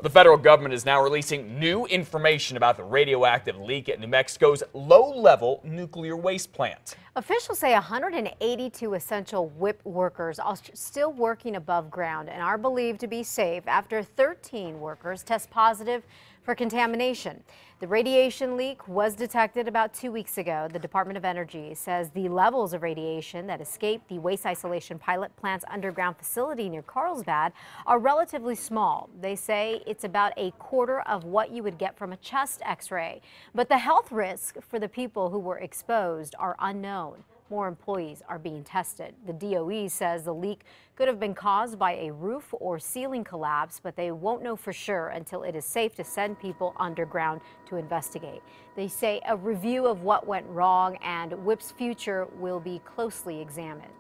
The federal government is now releasing new information about the radioactive leak at New Mexico's low-level nuclear waste plant. Officials say 182 essential WIPP workers are still working above ground and are believed to be safe after 13 workers test positive for contamination. The radiation leak was detected about 2 weeks ago. The Department of Energy says the levels of radiation that escaped the waste isolation pilot plant's underground facility near Carlsbad are relatively small. They say it's about a quarter of what you would get from a chest x-ray. But the health risks for the people who were exposed are unknown. More employees are being tested. The DOE says the leak could have been caused by a roof or ceiling collapse, but they won't know for sure until it is safe to send people underground to investigate. They say a review of what went wrong and WIPP's future will be closely examined.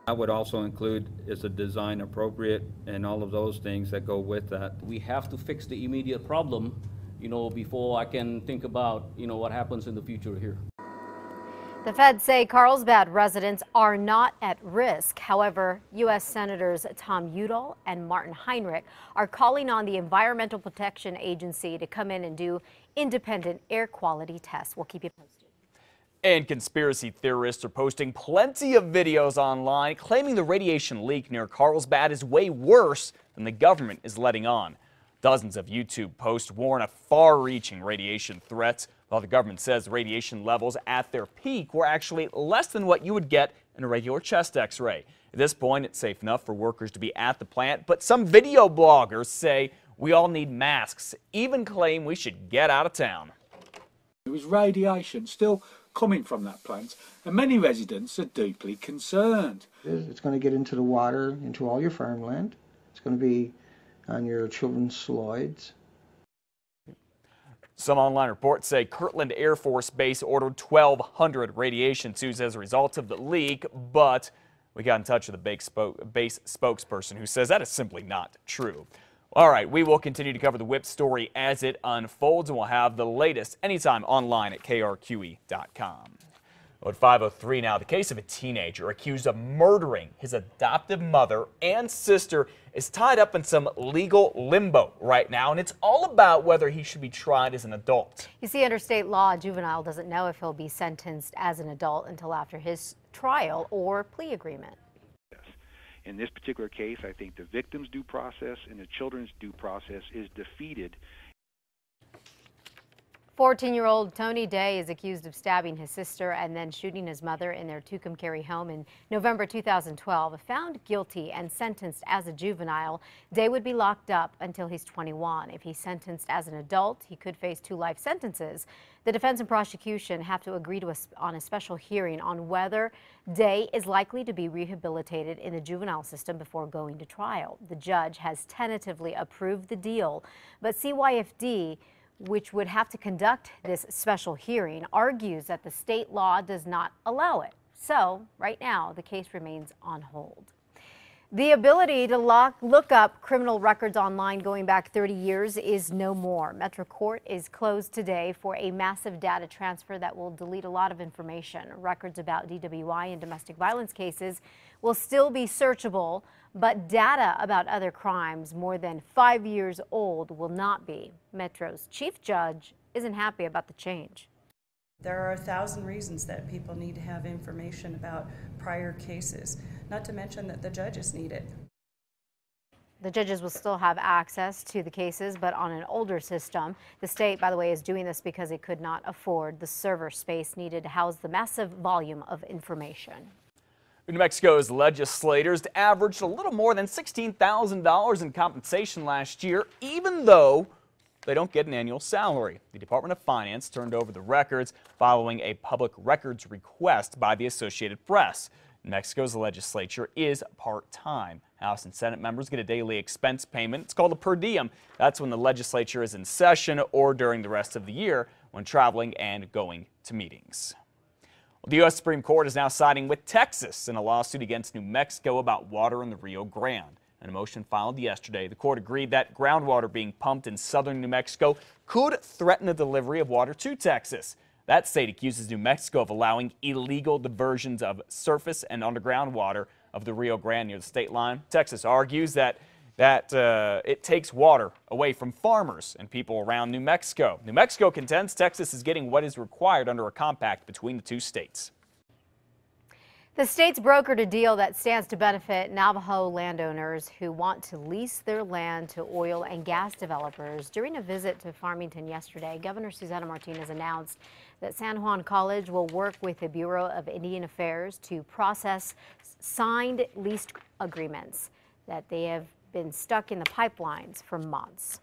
I would also include, is the design appropriate and all of those things that go with that. We have to fix the immediate problem, before I can think about, what happens in the future here. The feds say Carlsbad residents are not at risk. However, U.S. Senators Tom Udall and Martin Heinrich are calling on the Environmental Protection Agency to come in and do independent air quality tests. We'll keep you posted. And conspiracy theorists are posting plenty of videos online claiming the radiation leak near Carlsbad is way worse than the government is letting on. Dozens of YouTube posts warn of far-reaching radiation threats, while the government says the radiation levels at their peak were actually less than what you would get in a regular chest x-ray. At this point, it's safe enough for workers to be at the plant, but some video bloggers say we all need masks, even claim we should get out of town. There was radiation still coming from that plant, and many residents are deeply concerned. It's going to get into the water, into all your farmland. It's going to be on your children's slides. Some online reports say Kirtland Air Force Base ordered 1,200 radiation suits as a result of the leak, but we got in touch with a base spokesperson who says that is simply not true. All right, we will continue to cover the WIPP story as it unfolds, and we'll have the latest anytime online at KRQE.com. At 5:03 now, the case of a teenager accused of murdering his adoptive mother and sister is tied up in some legal limbo right now, and it's all about whether he should be tried as an adult. You see, under state law, a juvenile doesn't know if he'll be sentenced as an adult until after his trial or plea agreement. In this particular case, I think the victim's due process and the children's due process is defeated. 14-year-old Tony Day is accused of stabbing his sister and then shooting his mother in their Tucumcari home in November 2012. Found guilty and sentenced as a juvenile, Day would be locked up until he's 21. If he's sentenced as an adult, he could face 2 life sentences. The defense and prosecution have to agree on a special hearing on whether Day is likely to be rehabilitated in the juvenile system before going to trial. The judge has tentatively approved the deal, but CYFD, which would have to conduct this special hearing, argues that the state law does not allow it. So, right now, the case remains on hold. The ability to look up criminal records online going back 30 years is no more. Metro Court is closed today for a massive data transfer that will delete a lot of information. Records about DWI and domestic violence cases will still be searchable, but data about other crimes more than 5 years old will not be. Metro's chief judge isn't happy about the change. There are 1,000 reasons that people need to have information about prior cases, not to mention that the judges need it. The judges will still have access to the cases, but on an older system. The state, by the way, is doing this because it could not afford the server space needed to house the massive volume of information. New Mexico's legislators averaged a little more than $16,000 in compensation last year, even though they don't get an annual salary. The Department of Finance turned over the records following a public records request by the Associated Press. New Mexico's legislature is part-time. House and Senate members get a daily expense payment. It's called a per diem. That's when the legislature is in session or during the rest of the year when traveling and going to meetings. The U.S. Supreme Court is now siding with Texas in a lawsuit against New Mexico about water in the Rio Grande. In a motion filed yesterday, the court agreed that groundwater being pumped in southern New Mexico could threaten the delivery of water to Texas. That state accuses New Mexico of allowing illegal diversions of surface and underground water of the Rio Grande near the state line. Texas argues that that it takes water away from farmers and people around New Mexico. New Mexico contends Texas is getting what is required under a compact between the two states. The states brokered a deal that stands to benefit Navajo landowners who want to lease their land to oil and gas developers. During a visit to Farmington yesterday, Governor Susana Martinez announced that San Juan College will work with the Bureau of Indian Affairs to process signed lease agreements that they have been stuck in the pipelines for months.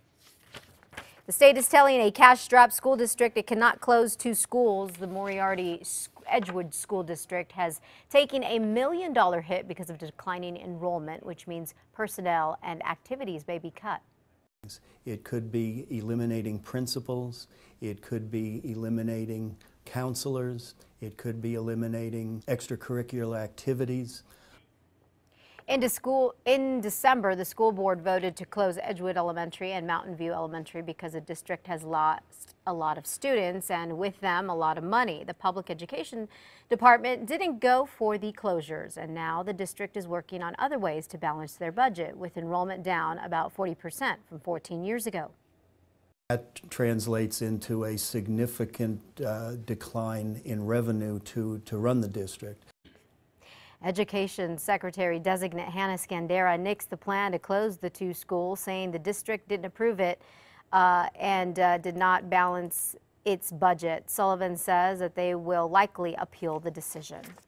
The state is telling a cash-strapped school district it cannot close 2 schools. The Moriarty Edgewood School District has taken a $1 million hit because of declining enrollment, which means personnel and activities may be cut. It could be eliminating principals. It could be eliminating counselors. It could be eliminating extracurricular activities. In December, the school board voted to close Edgewood Elementary and Mountain View Elementary because the district has lost a lot of students and with them a lot of money. The public education department didn't go for the closures, and now the district is working on other ways to balance their budget, with enrollment down about 40% from 14 years ago. That translates into a significant decline in revenue to run the district. Education Secretary Designate Hannah Scandera nixed the plan to close the 2 schools, saying the district didn't approve it and did not balance its budget. Sullivan says that they will likely appeal the decision.